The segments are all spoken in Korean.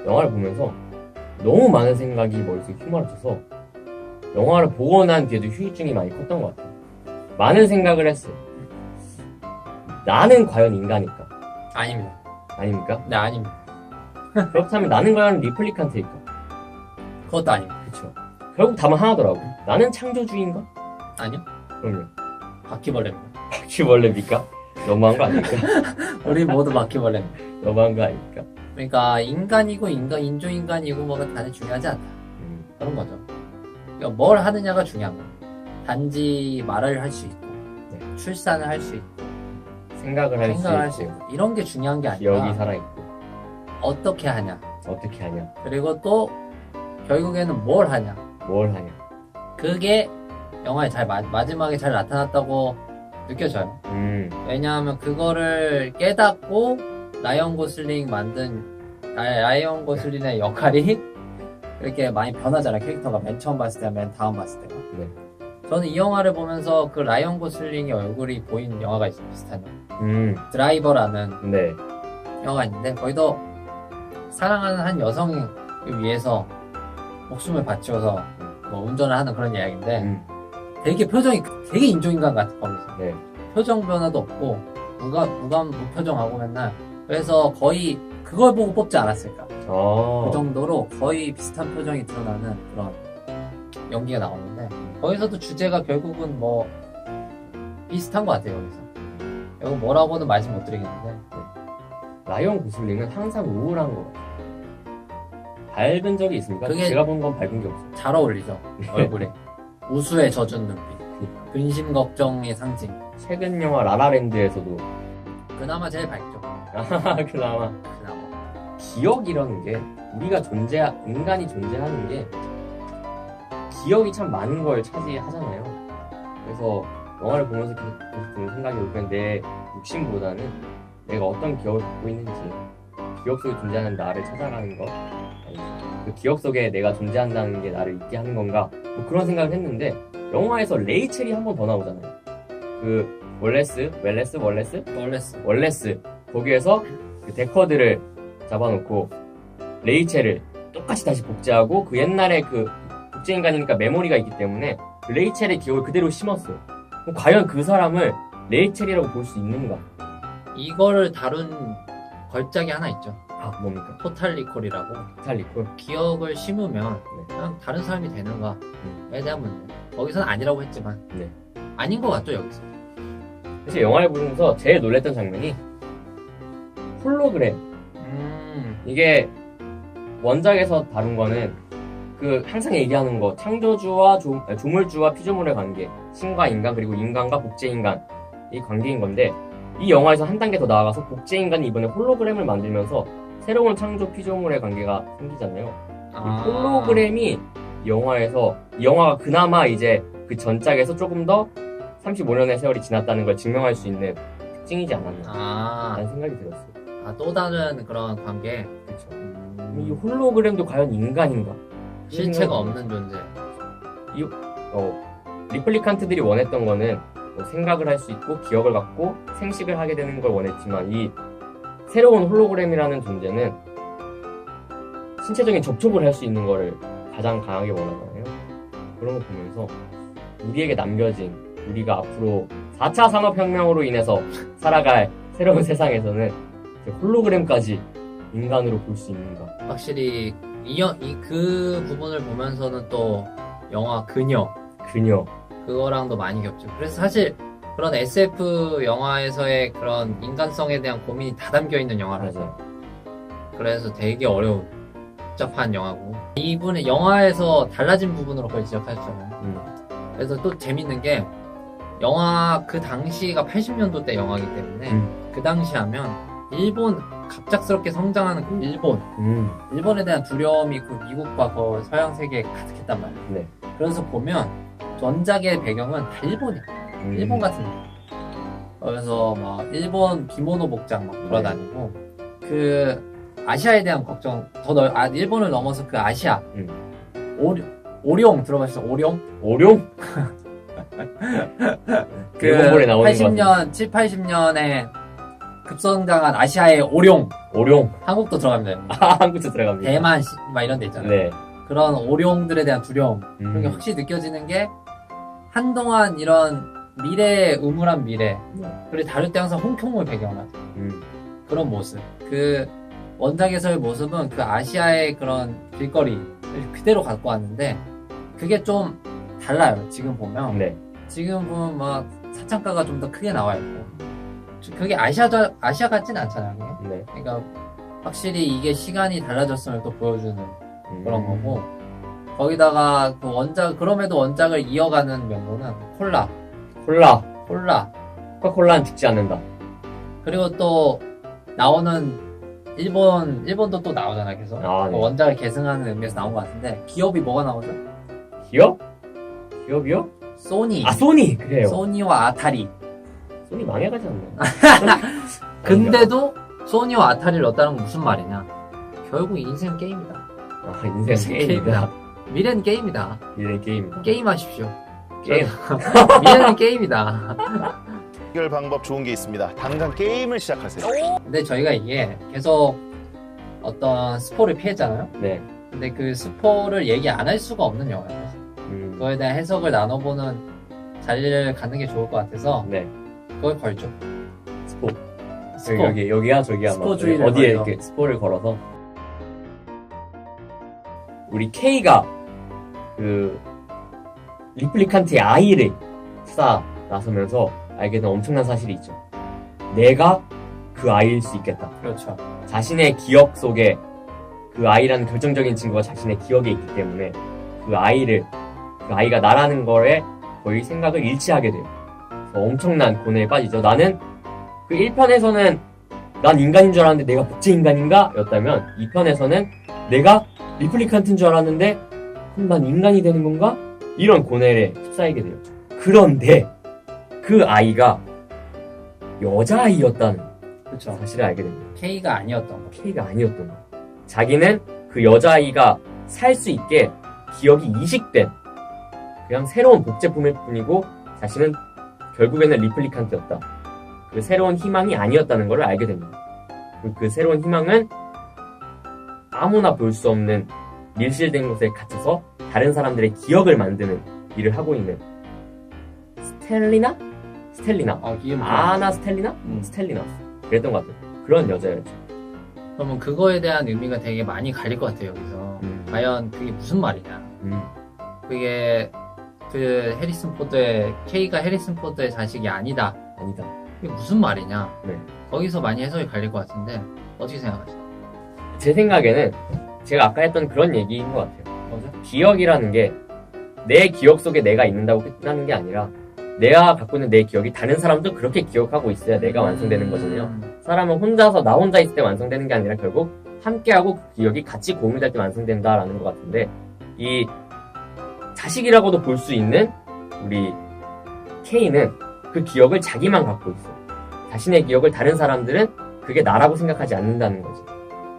영화를 보면서 너무 많은 생각이 머릿속에 휘말려져서 영화를 보고 난 뒤에도 후유증이 많이 컸던 것 같아요. 많은 생각을 했어요. 나는 과연 인간일까? 아닙니다. 아닙니까? 네, 아닙니다. 그렇다면 나는 과연 리플리칸트일까? 그것도 아닙니다. 그쵸. 결국 답은 하나더라고. 나는 창조주인가? 아니요. 그럼요. 바퀴벌레입니다. 바퀴벌레입니까? 너무한 거 아닙니까? 우리 모두 바퀴벌레입니다. 너무한 거 아닙니까? 그러니까 인간이고 인조인간이고 뭐가 다는 중요하지 않다. 그런 거죠. 그러니까 뭘 하느냐가 중요한 거예요. 단지 말을 할 수 있고 네. 출산을 할 수 있고 생각을 할 수 있고 이런 게 중요한 게 기억이 아니라 살아있고 어떻게 하냐. 어떻게 하냐 그리고 또 결국에는 뭘 하냐. 뭘 하냐 그게 영화에 마지막에 잘 나타났다고 느껴져요. 왜냐하면 그거를 깨닫고 라이언 고슬링의 역할이 이렇게 많이 변하잖아요. 캐릭터가 맨 처음 봤을 때랑 맨 다음 봤을 때가. 네. 저는 이 영화를 보면서 그 라이언 고슬링의 얼굴이 보인 영화가 있어요. 비슷한 영화. 드라이버라는 네. 영화가 있는데 거기도 사랑하는 한 여성을 위해서 목숨을 바쳐서 뭐 운전을 하는 그런 이야기인데 되게 표정이 되게 인조인간 같아 거기서. 네. 표정 변화도 없고 무표정하고 맨날. 그래서 거의 그걸 보고 뽑지 않았을까. 그 정도로 거의 비슷한 표정이 드러나는 그런 연기가 나오는데 거기서도 주제가 결국은 뭐 비슷한 것 같아요. 여기서 이거 뭐라고는 말씀 못 드리겠는데 라이언 고슬링은 항상 우울한 것 같아요. 밝은 적이 있습니까? 그게 제가 본 건 밝은 게 없어요. 잘 어울리죠. 얼굴에 우수에 젖은 눈빛, 근심 걱정의 상징. 최근 영화 라라랜드에서도 그나마 제일 밝죠. 그나마 기억이라는 게 우리가 인간이 존재하는 게 기억이 참 많은 걸 차지하잖아요. 그래서 영화를 보면서 계속 드는 생각이 올땐 내 욕심보다는 내가 어떤 기억을 갖고 있는지, 기억 속에 존재하는 나를 찾아가는 것, 그 기억 속에 내가 존재한다는 게 나를 잊게 하는 건가, 뭐 그런 생각을 했는데 영화에서 레이첼이 한 번 더 나오잖아요. 그 월레스 거기에서 그 데커드를 잡아놓고 레이첼을 똑같이 다시 복제하고 그 옛날에 그 복제인간이니까 메모리가 있기 때문에 그 레이첼의 기억을 그대로 심었어요. 그럼 과연 그 사람을 레이첼이라고 볼 수 있는가? 이거를 다룬 걸작이 하나 있죠. 뭡니까? 토탈 리콜이라고. 토탈 리콜? 기억을 심으면 그냥 다른 사람이 되는가에 대한 문제. 거기서는 아니라고 했지만 아닌 것 같죠 여기서. 사실 영화를 보면서 제일 놀랬던 장면이 홀로그램. 이게 원작에서 다룬 거는 그 항상 얘기하는 거 창조주와 조물주와 피조물의 관계, 신과 인간 그리고 인간과 복제인간 이 관계인 건데 이 영화에서 한 단계 더 나아가서 복제인간이 이번에 홀로그램을 만들면서 새로운 창조 피조물의 관계가 생기잖아요. 이 홀로그램이 이 영화가 그나마 이제 그 전작에서 조금 더 35년의 세월이 지났다는 걸 증명할 수 있는 특징이지 않았나 라는 생각이 들었어요. 또 다른 그런 관계. 그렇죠. 이 홀로그램도 과연 인간인가? 실체가 없는 존재. 리플리칸트들이 원했던 거는 생각을 할 수 있고 기억을 갖고 생식을 하게 되는 걸 원했지만 이 새로운 홀로그램이라는 존재는 신체적인 접촉을 할 수 있는 거를 가장 강하게 원하잖아요. 그런 거 보면서 우리에게 남겨진 우리가 앞으로 4차 산업혁명으로 인해서 살아갈 새로운 세상에서는 홀로그램까지 인간으로 볼 수 있는가. 확실히 그 부분을 보면서는 또 영화 그녀 그거랑도 많이 겹쳐. 그래서 사실 그런 SF 영화에서의 그런 인간성에 대한 고민이 다 담겨있는 영화라서 그래서 되게 어려운 복잡한 영화고 이분의 영화에서 달라진 부분으로 그걸 지적하셨잖아요. 그래서 또 재밌는 게 영화 그 당시가 80년도 때 영화이기 때문에 그 당시 하면 일본 갑작스럽게 성장하는 그 일본에 대한 두려움이 그 미국과 그 서양 세계에 가득했단 말이에요. 그래서 보면 전작의 배경은 다 일본이야. 일본 같은 느낌. 그래서 막 일본 기모노 복장 막 돌아다니고 그 아시아에 대한 걱정 일본을 넘어서 그 아시아 오룡 들어가셨어? 오룡? 그 80년 80년에 급성장한 아시아의 오룡. 오룡. 한국도 들어갑니다. 아, 한국도 들어갑니다. 대만, 막 이런 데 있잖아요. 네. 그런 오룡들에 대한 두려움. 그런 게 확실히 느껴지는 게 한동안 이런 미래의 음울한 미래. 그리고 다룰 때 항상 홍콩을 배경으로 하죠. 그런 모습. 그 원작에서의 모습은 그 아시아의 그런 길거리 그대로 갖고 왔는데 그게 좀 달라요. 지금 보면. 네. 지금 보면 막 사창가가 좀 더 크게 나와 있고. 그게 아시아 같진 않잖아요. 그게? 네. 그러니까 확실히 이게 시간이 달라졌음을 또 보여주는 그런 거고. 거기다가 그 그럼에도 원작을 이어가는 면모는 콜라. 코카콜라는 죽지 않는다. 그리고 또 나오는 일본도 또 나오잖아, 계속. 아, 네. 원작을 계승하는 의미에서 나온 것 같은데, 기업이 뭐가 나오죠? 기업이요? 소니. 아, 소니! 그래요. 소니와 아타리. 소니 망해가지 않나요? 근데도 소니와 아타리를 넣었다는 건 무슨 말이냐? 결국 인생 게임이다. 아, 인생 게임이다. 미래는 게임이다. 미래 게임이다. 게임하십시오. 게임. 미래는 게임이다. 해결 방법 좋은 게 있습니다. 당장 게임을 시작하세요. 근데 저희가 이게 계속 어떤 스포를 피했잖아요? 네. 근데 그 스포를 얘기 안 할 수가 없는 영화예요. 그거에 대한 해석을 나눠보는 자리를 갖는 게 좋을 것 같아서 네. 그걸 걸죠. 스포. 스포. 여기야 저기야. 스포주의를 어디에 걸죠. 이렇게 스포를 걸어서. 우리 K가 그 리플리칸트의 아이를 쏴 나서면서 알게 된 엄청난 사실이 있죠. 내가 그 아이일 수 있겠다. 그렇죠. 자신의 기억 속에 그 아이라는 결정적인 증거가 자신의 기억에 있기 때문에 그 아이가 나라는 거에 거의 생각을 일치하게 돼요. 그래서 엄청난 고뇌에 빠지죠. 나는 그 1편에서는 난 인간인 줄 알았는데 내가 복제인간인가? 였다면 2편에서는 내가 리플리칸트인 줄 알았는데 그럼 난 인간이 되는 건가? 이런 고뇌에 휩싸이게 돼요. 그런데 그 아이가 여자아이였다는 그렇죠. 사실을 알게 됩니다. K가 아니었던 거. K가 아니었던 거예요. 자기는 그 여자아이가 살 수 있게 기억이 이식된 그냥 새로운 복제품일 뿐이고 자신은 결국에는 리플리칸트였다. 그 새로운 희망이 아니었다는 걸 알게 됩니다. 그 새로운 희망은 아무나 볼 수 없는 밀실된 곳에 갇혀서 다른 사람들의 기억을 만드는 일을 하고 있는 스텔리나? 기억. 아나 스텔리나? 스텔리나. 그랬던 것 같아요. 그런 여자였죠. 그러면 그거에 대한 의미가 되게 많이 갈릴 것 같아요, 여기서. 과연 그게 무슨 말이냐. 그게 K가 해리슨 포드의 자식이 아니다. 이게 무슨 말이냐. 네. 거기서 많이 해석이 갈릴 것 같은데, 어떻게 생각하세요? 제 생각에는 제가 아까 했던 그런 얘기인 것 같아요. 뭐죠? 기억이라는 게 내 기억 속에 내가 있는다고 끝나는 게 아니라 내가 갖고 있는 내 기억이 다른 사람도 그렇게 기억하고 있어야 내가 완성되는 거잖아요. 사람은 나 혼자 있을 때 완성되는 게 아니라 결국 함께하고 그 기억이 같이 공유될 때 완성된다라는 것 같은데 이 자식이라고도 볼 수 있는 우리 K는 그 기억을 자기만 갖고 있어요. 자신의 기억을 다른 사람들은 그게 나라고 생각하지 않는다는 거지.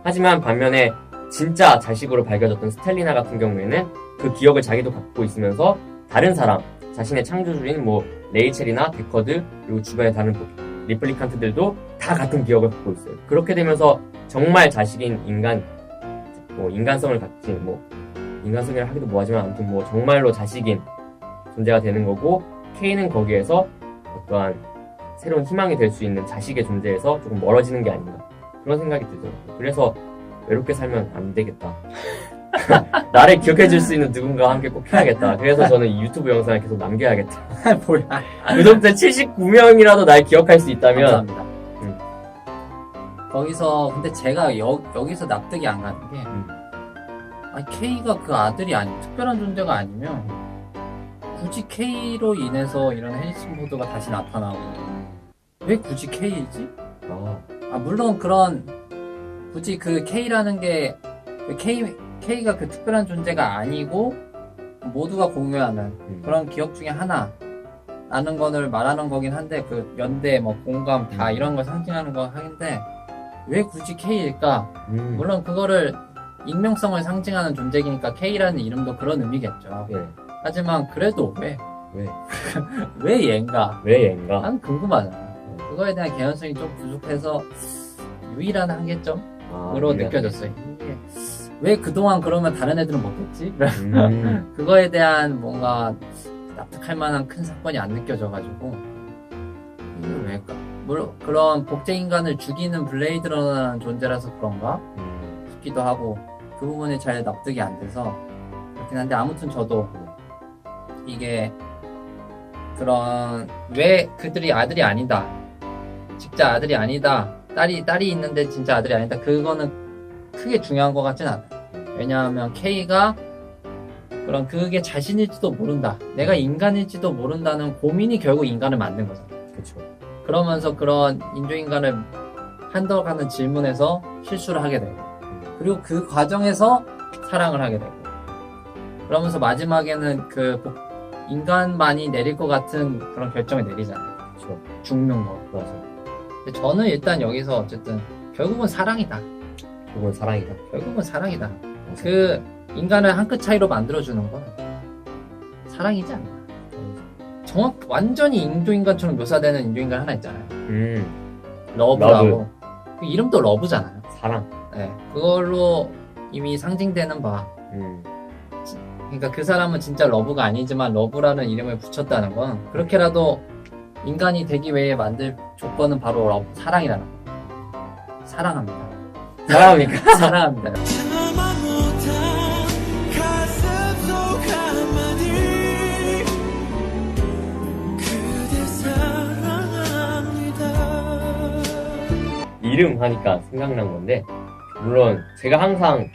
하지만 반면에 진짜 자식으로 밝혀졌던 스텔리나 같은 경우에는 그 기억을 자기도 갖고 있으면서 다른 사람, 자신의 창조주인 레이첼이나 데커드 그리고 주변의 다른 리플리칸트들도 다 같은 기억을 갖고 있어요. 그렇게 되면서 정말 자식인 인간성을 가진 인간성이라 하기도 뭐하지만 아무튼 정말로 자식인 존재가 되는 거고 K는 거기에서 어떠한 새로운 희망이 될 수 있는 자식의 존재에서 조금 멀어지는 게 아닌가 그런 생각이 들더라고요. 그래서 외롭게 살면 안 되겠다. 나를 기억해줄 수 있는 누군가와 함께 꼭 해야겠다. 그래서 저는 이 유튜브 영상을 계속 남겨야겠다. 뭐야. 구독자 79명이라도 날 기억할 수 있다면. 감사합니다. 거기서, 근데 제가 여기서 납득이 안 가는 게, K가 그 아들이 특별한 존재가 아니면, 굳이 K로 인해서 이런 해리슨 포드가 다시 나타나고, 왜 굳이 K이지? 물론 굳이 그 K라는 게, K가 그 특별한 존재가 아니고 모두가 공유하는 그런 기억 중에 하나라는 거를 말하는 거긴 한데 그 연대, 공감 다 이런 걸 상징하는 거 하긴데 왜 굳이 K일까? 물론 그거를 익명성을 상징하는 존재이니까 K라는 이름도 그런 의미겠죠. 네. 하지만 그래도 왜 얘인가? 왜 얘인가? 난 궁금하잖아. 그거에 대한 개연성이 좀 부족해서 유일한 한계점으로 느껴졌어요. 이게 왜 그동안 그러면 다른 애들은 못했지? 그거에 대한 뭔가 납득할 만한 큰 사건이 안 느껴져가지고 이게 왜일까? 물론 그런 복제 인간을 죽이는 블레이드러너라는 존재라서 그런가 싶기도 하고 그 부분이 잘 납득이 안 돼서 그렇긴 한데 아무튼 저도 이게 그런 왜 그들이 아들이 아니다 진짜 아들이 아니다 딸이 있는데 진짜 아들이 아니다 그거는 크게 중요한 것 같진 않아요. 왜냐하면 K가 그런 그게 자신일지도 모른다 내가 인간일지도 모른다는 고민이 결국 인간을 만든 거잖아. 그렇죠. 그러면서 그런 인조인간을 한덕하는 질문에서 실수를 하게 되고 그리고 그 과정에서 사랑을 하게 되고 그러면서 마지막에는 그 인간만이 내릴 것 같은 그런 결정을 내리잖아요. 그렇죠. 죽는 거. 맞아. 근데 저는 일단 여기서 어쨌든 결국은 사랑이다. 그건 사랑이다. 결국은 사랑이다. 맞아. 그 인간을 한 끗 차이로 만들어주는 건 사랑이지 않나. 완전히 인조인간처럼 묘사되는 인조인간 하나 있잖아요. 러브라고. 그 이름도 러브잖아요. 사랑. 네. 그걸로 이미 상징되는 바. 그러니까 그 사람은 진짜 러브가 아니지만 러브라는 이름을 붙였다는 건 그렇게라도 인간이 되기 위해 만들 조건은 바로 사랑이라는 거. 사랑합니다. 사랑합니까? 사랑합니다. 이름 하니까 생각난 건데 물론 제가 항상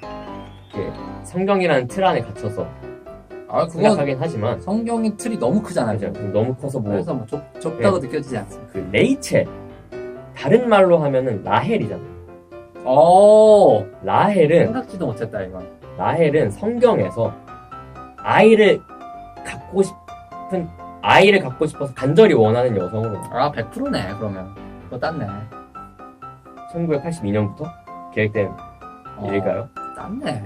이렇게 성경이라는 틀 안에 갇혀서 그건 생각하긴 하지만 성경의 틀이 너무 크잖아요. 그죠? 너무 커서 뭐 그래서 뭐 좁다고 네. 느껴지지 않습니다. 그 레이첼 다른 말로 하면은 라헬이잖아요. 라헬은 생각지도 못했다 이건. 라헬은 성경에서 아이를 갖고 싶어서 간절히 원하는 여성으로 100%네 그러면. 그거 땄네. 1982년부터 계획된 일일까요? 땄네.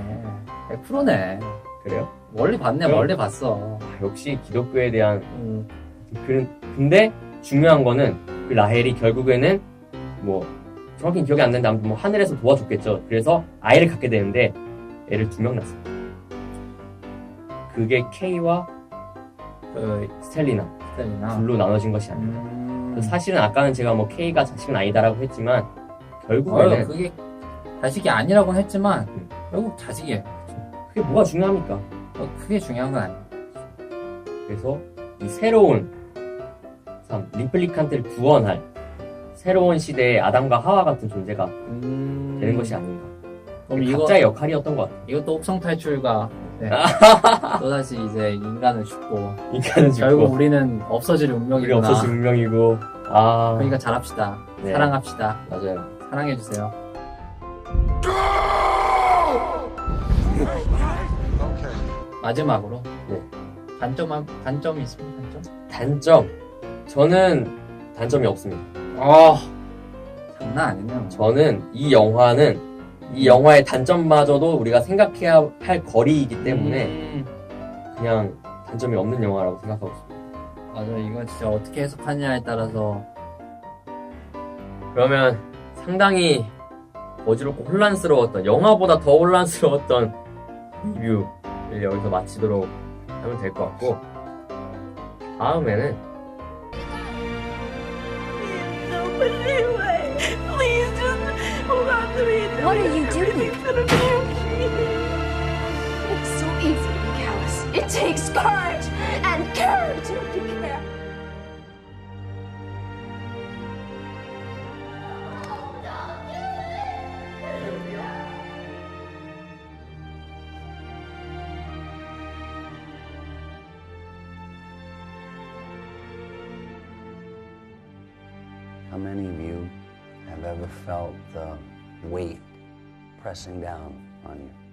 100%네. 그래요? 멀리 봤네. 그럼- 멀리 봤어. 역시 기독교에 대한 근데 중요한 거는 그 라헬이 결국에는 뭐 정확히 기억이 안 나는데 아무튼 뭐 하늘에서 도와줬겠죠. 그래서 아이를 갖게 되는데 애를 2명 낳습니다. 그게 K와 그 스텔리나 스텔리나. 둘로 나눠진 것이 아니에요. 사실은 아까는 제가 뭐 K가 자식은 아니다라고 했지만 결국에는 그게 자식이 아니라고는 했지만 결국 자식이에요. 그게 뭐가 중요합니까? 그게 중요한 건 아니에요. 그래서 이 새로운 리플리칸트를 구원할 새로운 시대의 아담과 하와 같은 존재가 되는 것이 아닌가. 그럼 각자의 역할이었던 것 같아요. 이것도 옥성 탈출과 네. 또다시 이제 인간을 죽고 인간은 결국 죽고 우리는 없어질 우리 운명이구나. 없어진 운명이고 그러니까 잘합시다. 네. 사랑합시다. 맞아요. 사랑해주세요. 마지막으로 네. 단점이 있습니까? 단점 저는 단점이 없습니다. 장난 아니네요. 저는 이 영화의 단점마저도 우리가 생각해야 할 거리이기 때문에 그냥 단점이 없는 영화라고 생각하고 있습니다. 맞아, 이건 진짜 어떻게 해석하냐에 따라서. 그러면 상당히 어지럽고 혼란스러웠던 영화보다 더 혼란스러웠던 리뷰를 여기서 마치도록 하면 될 것 같고 다음에는 What are you doing? It's so easy to be callous. It takes courage and character to care. How many of you have ever felt the weight pressing down on you?